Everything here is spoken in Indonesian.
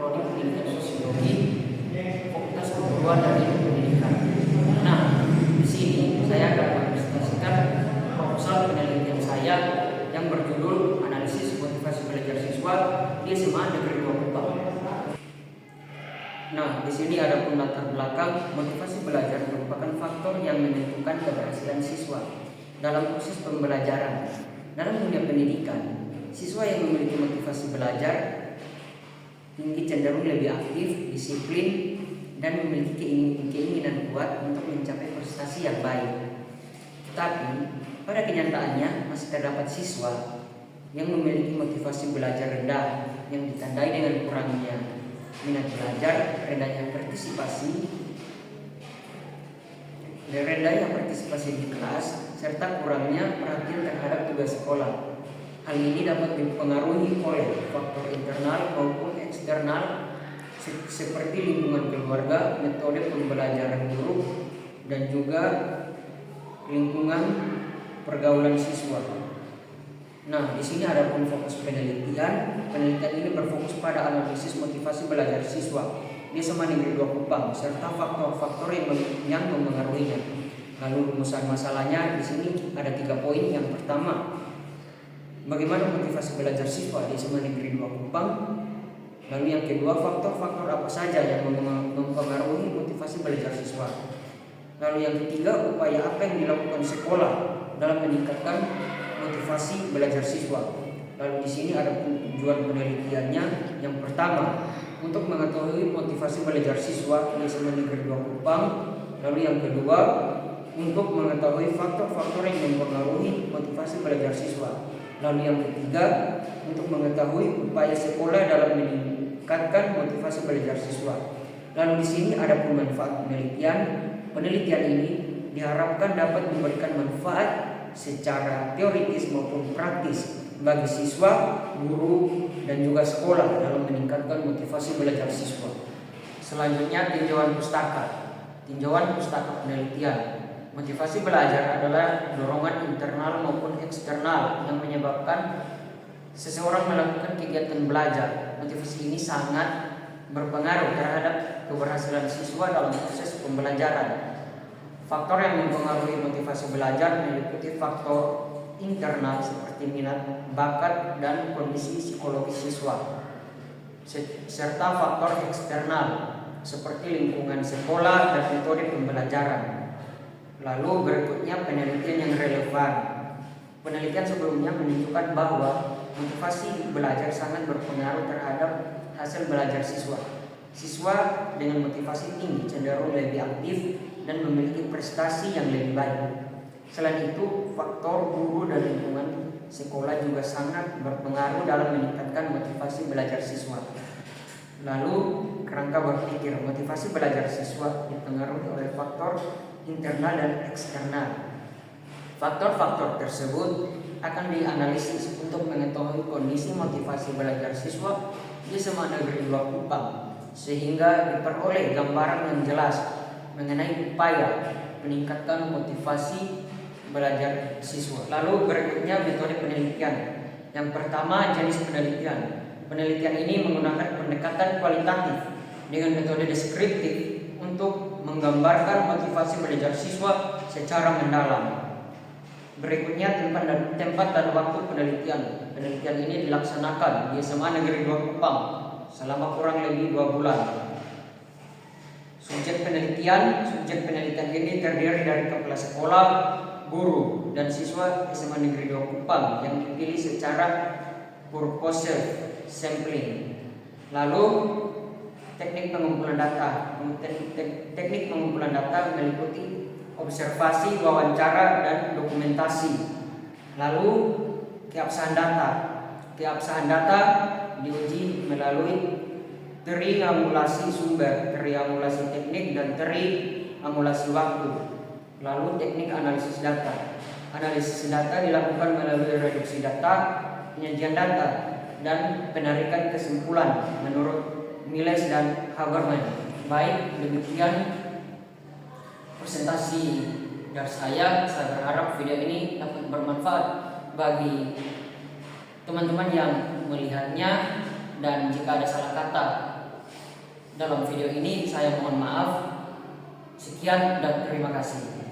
Prodi Pendidikan Sosiologi, Fakultas Keguruan dan Ilmu Pendidikan. Nah, di sini saya akan mempresentasikan proposal penelitian saya yang berjudul Analisis Motivasi Belajar Siswa di SMA Negeri 2 Kupang. Nah, di sini ada pun latar belakang. Motivasi belajar merupakan faktor yang menentukan keberhasilan siswa dalam proses pembelajaran. Dalam dunia pendidikan, siswa yang memiliki motivasi belajar tinggi cenderung lebih aktif, disiplin, dan memiliki keinginan kuat untuk mencapai prestasi yang baik. Tetapi, pada kenyataannya masih terdapat siswa yang memiliki motivasi belajar rendah yang ditandai dengan kurangnya minat belajar, rendahnya partisipasi di kelas, serta kurangnya perhatian terhadap tugas sekolah. Hal ini dapat dipengaruhi oleh faktor internal maupun eksternal seperti lingkungan keluarga, metode pembelajaran guru, dan juga lingkungan pergaulan siswa. Nah, di sini ada pun fokus penelitian. Penelitian ini berfokus pada analisis motivasi belajar siswa di SMA Negeri 2 Kupang serta faktor-faktor yang mempengaruhinya. Lalu rumusan masalahnya di sini ada 3 poin. Yang pertama, bagaimana motivasi belajar siswa di SMA Negeri 2 Kupang? Lalu yang kedua, faktor-faktor apa saja yang mempengaruhi motivasi belajar siswa? Lalu yang ketiga, upaya apa yang dilakukan sekolah dalam meningkatkan motivasi belajar siswa. Lalu di sini ada tujuan penelitiannya. Yang pertama, untuk mengetahui motivasi belajar siswa di SMA Negeri 2 Kupang. Lalu yang kedua, untuk mengetahui faktor-faktor yang mempengaruhi motivasi belajar siswa. Lalu yang ketiga, untuk mengetahui upaya sekolah dalam meningkatkan motivasi belajar siswa. Lalu di sini ada pun manfaat penelitian. Penelitian ini diharapkan dapat memberikan manfaat secara teoritis maupun praktis bagi siswa, guru, dan juga sekolah dalam meningkatkan motivasi belajar siswa. Selanjutnya, tinjauan pustaka. Tinjauan pustaka penelitian. Motivasi belajar adalah dorongan internal maupun eksternal yang menyebabkan seseorang melakukan kegiatan belajar. Motivasi ini sangat berpengaruh terhadap keberhasilan siswa dalam proses pembelajaran. Faktor yang mempengaruhi motivasi belajar meliputi faktor internal seperti minat, bakat, dan kondisi psikologis siswa, serta faktor eksternal seperti lingkungan sekolah dan metode pembelajaran. Lalu berikutnya penelitian yang relevan. Penelitian sebelumnya menunjukkan bahwa motivasi belajar sangat berpengaruh terhadap hasil belajar siswa. Siswa dengan motivasi tinggi cenderung lebih aktif dan memiliki prestasi yang lebih baik. Selain itu, faktor guru dan lingkungan sekolah juga sangat berpengaruh dalam meningkatkan motivasi belajar siswa. Lalu, kerangka berpikir. Motivasi belajar siswa dipengaruhi oleh faktor internal dan eksternal. Faktor-faktor tersebut akan dianalisis untuk mengetahui kondisi motivasi belajar siswa di SMA Negeri 2 Kupang, sehingga diperoleh gambaran yang jelas mengenai upaya meningkatkan motivasi belajar siswa. Lalu berikutnya metode penelitian. Yang pertama, jenis penelitian. Penelitian ini menggunakan pendekatan kualitatif dengan metode deskriptif untuk menggambarkan motivasi belajar siswa secara mendalam. Berikutnya, tempat dan waktu penelitian. Penelitian ini dilaksanakan di SMA Negeri 2 Kupang selama kurang lebih 2 bulan. Subjek penelitian ini terdiri dari kepala sekolah, guru, dan siswa SMA Negeri 2 Kupang yang dipilih secara purposive sampling. Lalu teknik pengumpulan data. Teknik pengumpulan data meliputi observasi, wawancara, dan dokumentasi. Lalu keabsahan data. Keabsahan data diuji melalui triangulasi sumber, triangulasi teknik, dan triangulasi waktu. Lalu teknik analisis data. Analisis data dilakukan melalui reduksi data, penyajian data, dan penarikan kesimpulan menurut Miles dan Habermas. Baik, demikian presentasi dari saya. Saya berharap video ini dapat bermanfaat bagi teman-teman yang melihatnya, dan jika ada salah kata dalam video ini. Saya mohon maaf. Sekian dan terima kasih.